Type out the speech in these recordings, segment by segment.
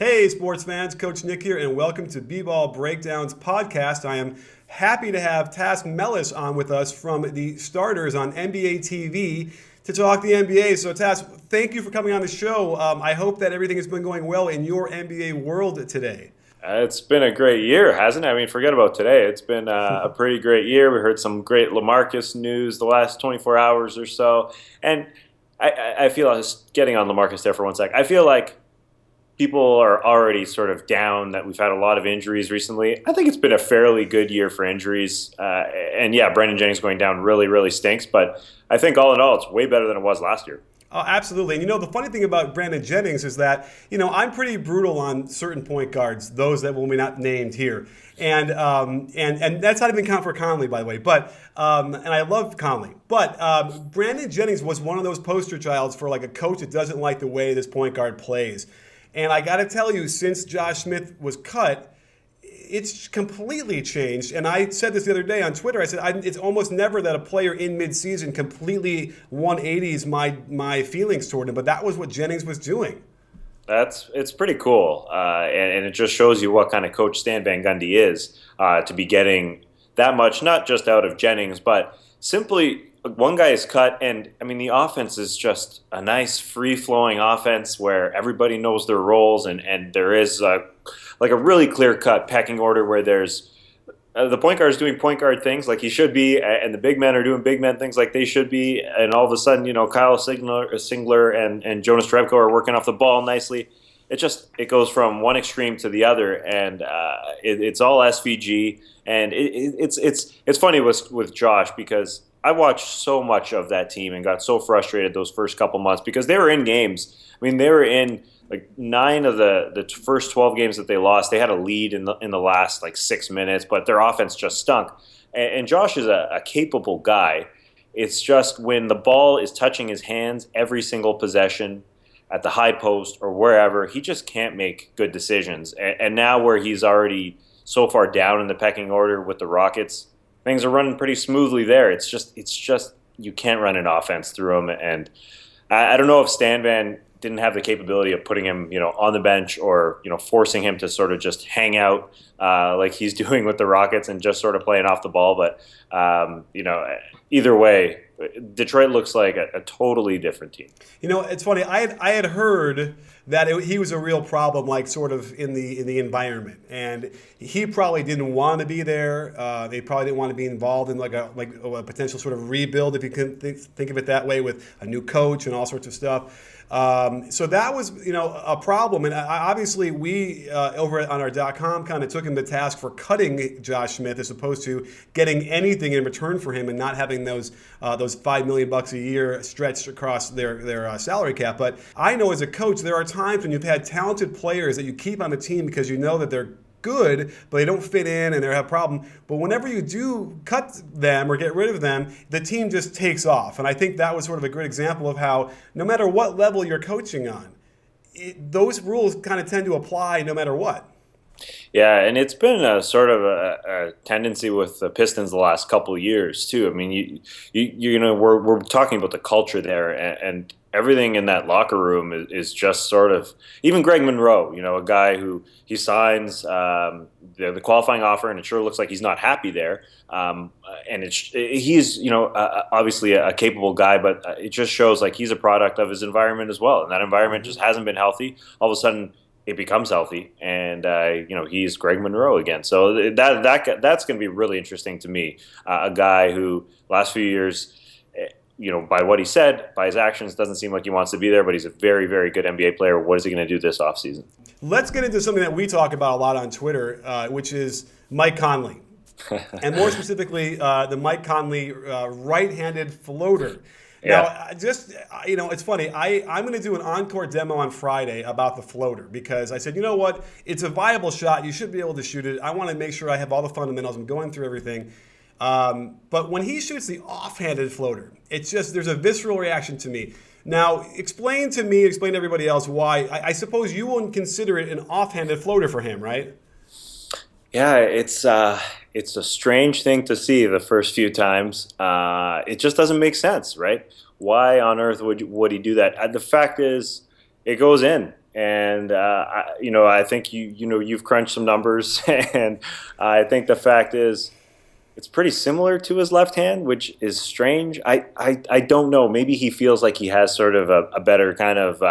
Hey, sports fans, Coach Nick here, and welcome to BBallBreakdown's podcast. I am happy to have Tas Melas on with us from the starters on NBA TV to talk the NBA. So, Tas, thank you for coming on the show. I hope that everything has been going well in your NBA world today. It's been a great year, hasn't it? I mean, forget about today. It's been a pretty great year. We heard some great LaMarcus news the last 24 hours or so. And I feel, I was getting on LaMarcus there for one sec. I feel like people are already sort of down that we've had a lot of injuries recently. I think it's been a fairly good year for injuries. And yeah, Brandon Jennings going down really, really stinks. But I think all in all, it's way better than it was last year. Oh, absolutely. And the funny thing about Brandon Jennings is that, I'm pretty brutal on certain point guards, those that will be not named here. And that's not even count for Conley, by the way. But and I love Conley. But Brandon Jennings was one of those poster childs for like a coach that doesn't like the way this point guard plays. And I got to tell you, since Josh Smith was cut, it's completely changed. And I said this the other day on Twitter. I said it's almost never that a player in midseason completely 180s my feelings toward him. But that was what Jennings was doing. It's pretty cool, and it just shows you what kind of coach Stan Van Gundy is, to be getting that much, not just out of Jennings, but simply one guy is cut, and I mean the offense is just a nice free-flowing offense where everybody knows their roles, and there is like a really clear-cut pecking order where there's the point guard is doing point guard things like he should be, and the big men are doing big men things like they should be, and all of a sudden, Kyle Singler and Jonas Jerebko are working off the ball nicely. It goes from one extreme to the other, and it's all SVG, and it's funny with Josh because I watched so much of that team and got so frustrated those first couple months because they were in games. I mean, they were in like 9 of the first 12 games that they lost. They had a lead in the last like 6 minutes, but their offense just stunk. And Josh is a capable guy. It's just when the ball is touching his hands every single possession at the high post or wherever, he just can't make good decisions. And now where he's already so far down in the pecking order with the Rockets, things are running pretty smoothly there. It's just you can't run an offense through him. And I don't know if Stan Van didn't have the capability of putting him, on the bench or, forcing him to sort of just hang out like he's doing with the Rockets and just sort of playing off the ball. But, either way, Detroit looks like a totally different team. It's funny. I had heard that he was a real problem, like sort of in the environment, and he probably didn't want to be there. They probably didn't want to be involved in like a potential sort of rebuild, if you can think of it that way, with a new coach and all sorts of stuff. So that was, a problem. And obviously we over on our .com kind of took him to task for cutting Josh Smith as opposed to getting anything in return for him and not having those $5 million a year stretched across their salary cap. But I know as a coach, there are times when you've had talented players that you keep on the team because you know that they're good, but they don't fit in and they have a problem. But whenever you do cut them or get rid of them, the team just takes off. And I think that was sort of a great example of how no matter what level you're coaching on, those rules kind of tend to apply no matter what. Yeah, and it's been a sort of a tendency with the Pistons the last couple of years too. I mean, we're talking about the culture there, and everything in that locker room is just sort of, even Greg Monroe, a guy who he signs the qualifying offer, and it sure looks like he's not happy there. And he's obviously a capable guy, but it just shows like he's a product of his environment as well, and that environment just hasn't been healthy. All of a sudden, it becomes healthy, and he's Greg Monroe again. So that's going to be really interesting to me. A guy who last few years, by what he said, by his actions, doesn't seem like he wants to be there, but he's a very, very good NBA player. What is he going to do this offseason? Let's get into something that we talk about a lot on Twitter, which is Mike Conley. And more specifically, the Mike Conley right-handed floater. Yeah. Now, it's funny. I'm going to do an encore demo on Friday about the floater because I said, you know what? It's a viable shot. You should be able to shoot it. I want to make sure I have all the fundamentals. I'm going through everything. But when he shoots the off-handed floater, there's a visceral reaction to me. Now, explain to everybody else why. I suppose you wouldn't consider it an off-handed floater for him, right? Yeah, it's a strange thing to see the first few times. It just doesn't make sense, right? Why on earth would he do that? The fact is, it goes in. And I think you've crunched some numbers, and I think the fact is it's pretty similar to his left hand, which is strange. I don't know. Maybe he feels like he has sort of a better kind of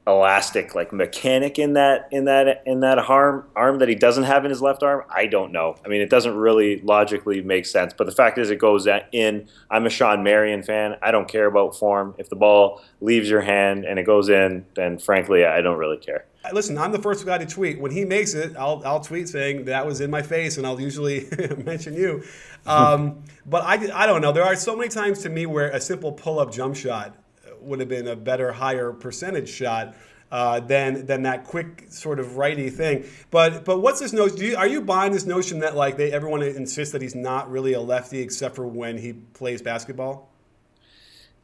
elastic like mechanic in that arm that he doesn't have in his left arm. I don't know. I mean, it doesn't really logically make sense. But the fact is, it goes in. I'm a Sean Marion fan. I don't care about form. If the ball leaves your hand and it goes in, then frankly, I don't really care. Listen, I'm the first guy to tweet. When he makes it, I'll tweet saying that was in my face, and I'll usually mention you. But I don't know. There are so many times to me where a simple pull-up jump shot would have been a better, higher percentage shot than that quick sort of righty thing. But what's this notion? Are you buying this notion that like everyone insists that he's not really a lefty except for when he plays basketball?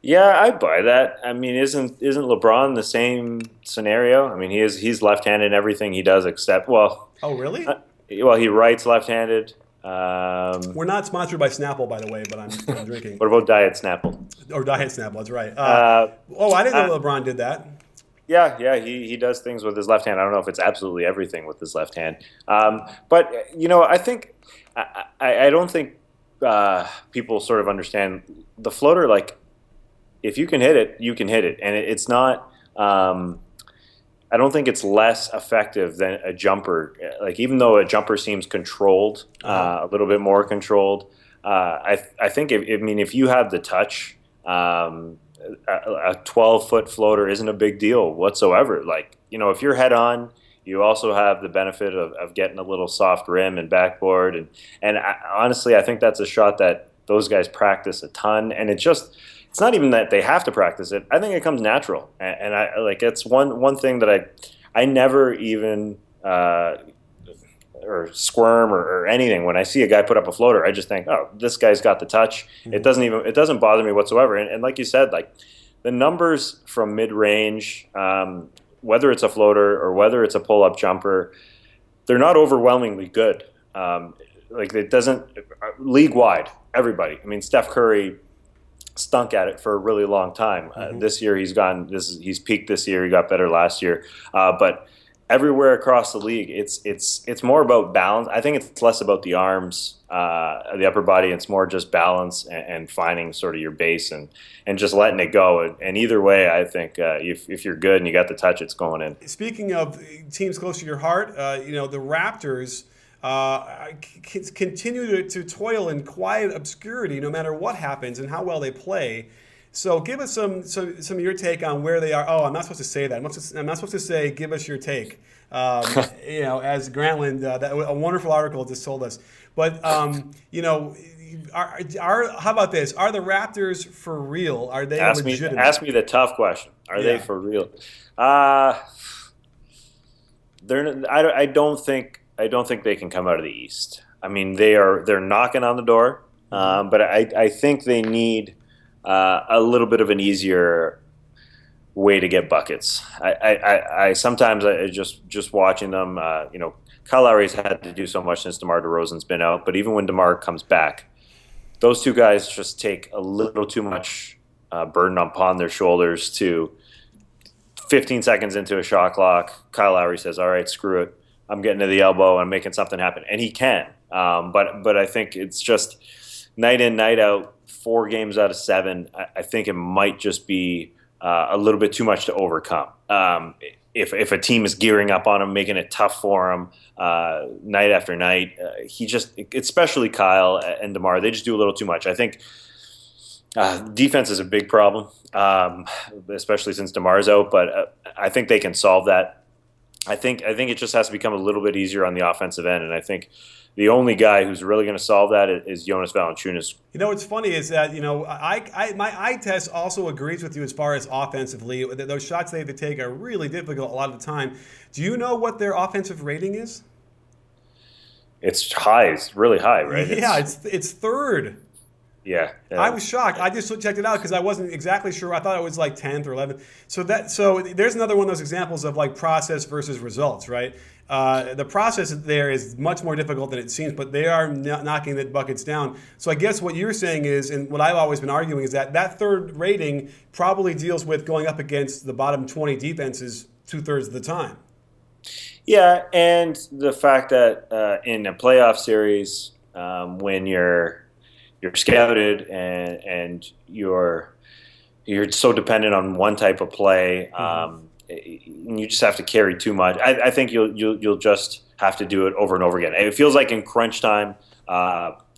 Yeah, I buy that. I mean, isn't LeBron the same scenario? I mean, he's left-handed in everything he does except Oh, really? Well, he writes left-handed. We're not sponsored by Snapple, by the way, but I'm drinking. What about Diet Snapple? Or Diet Snapple, that's right. I didn't know LeBron did that. Yeah, he does things with his left hand. I don't know if it's absolutely everything with his left hand. But I think I don't think people sort of understand the floater. Like, if you can hit it, you can hit it, and it's not. I don't think it's less effective than a jumper. Like, even though a jumper seems controlled, a little bit more controlled, I think if you have the touch, a 12-foot floater isn't a big deal whatsoever. Like, if you're head on, you also have the benefit of getting a little soft rim and backboard, and honestly, I think that's a shot that those guys practice a ton, and it's not even that they have to practice it. I think it comes natural, and I like it's one thing that I never even or squirm or anything when I see a guy put up a floater. I just think, oh, this guy's got the touch. Mm-hmm. It doesn't bother me whatsoever. And like you said, like the numbers from mid range, whether it's a floater or whether it's a pull up jumper, they're not overwhelmingly good. Like it doesn't league wide. Everybody. I mean, Steph Curry stunk at it for a really long time. This year he's peaked this year. He got better last year, but everywhere across the league, it's more about balance. I think it's less about the arms, the upper body. It's more just balance and finding sort of your base and just letting it go. And either way, I think if you're good and you got the touch, it's going in. Speaking of teams close to your heart, the Raptors continue to toil in quiet obscurity no matter what happens and how well they play. So give us some of your take on where they are. Oh, I'm not supposed to say that. I'm not supposed to say give us your take. As Grantland, a wonderful article just told us. But how about this? Are the Raptors for real? Are they legitimate? Ask me the tough question. Are they for real? I don't think they can come out of the East. I mean, they're knocking on the door, but I think they need a little bit of an easier way to get buckets. I sometimes just watching them. Kyle Lowry's had to do so much since DeMar DeRozan's been out, but even when DeMar comes back, those two guys just take a little too much burden upon their shoulders. To 15 seconds into a shot clock, Kyle Lowry says, "All right, screw it. I'm getting to the elbow. I'm making something happen," and he can. But I think it's just night in, night out. 4 games out of 7. I think it might just be a little bit too much to overcome. If a team is gearing up on him, making it tough for him night after night, especially Kyle and DeMar, they just do a little too much. I think defense is a big problem, especially since DeMar's out. But I think they can solve that. I think it just has to become a little bit easier on the offensive end, and I think the only guy who's really going to solve that is Jonas Valanciunas. What's funny is that my eye test also agrees with you as far as offensively. Those shots they have to take are really difficult a lot of the time. Do you know what their offensive rating is? It's high. It's really high, right? Yeah, it's third. Yeah. I was shocked. I just checked it out because I wasn't exactly sure. I thought it was like 10th or 11th. So there's another one of those examples of like process versus results, right? The process there is much more difficult than it seems, but they are knocking the buckets down. So I guess what you're saying is, and what I've always been arguing, is that third rating probably deals with going up against the bottom 20 defenses 2/3 of the time. Yeah, and the fact that in a playoff series, when you're scouted and you're so dependent on one type of play, you just have to carry too much. I think you'll just have to do it over and over again. And it feels like in crunch time,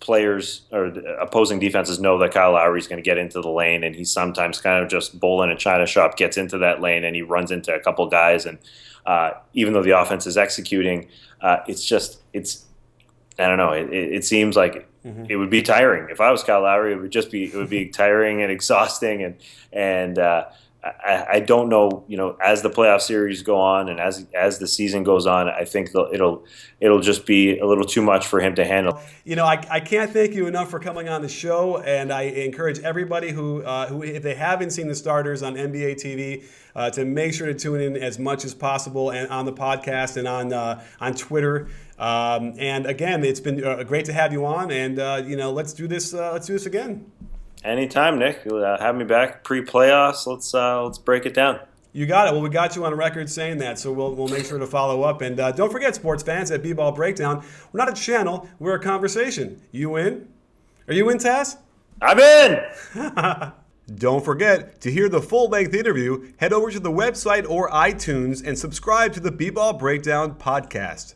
players or the opposing defenses know that Kyle Lowry is going to get into the lane, and he's sometimes kind of just bowling a china shop, gets into that lane, and he runs into a couple guys. And even though the offense is executing, it's I don't know. It seems like it would be tiring. If I was Kyle Lowry, it would be tiring and exhausting, and I don't know. As the playoff series go on and as the season goes on, I think it'll just be a little too much for him to handle. I can't thank you enough for coming on the show, and I encourage everybody who if they haven't seen the starters on NBA TV, to make sure to tune in as much as possible, and on the podcast and on Twitter. And again, it's been great to have you on, and let's do this again. Anytime, Nick. Have me back pre-playoffs. Let's break it down. You got it. Well, we got you on record saying that, so we'll make sure to follow up. And don't forget, sports fans, at BBallBreakdown, we're not a channel, we're a conversation. You in? Are you in, Tas? I'm in! Don't forget, to hear the full-length interview, head over to the website or iTunes and subscribe to the B-Ball Breakdown podcast.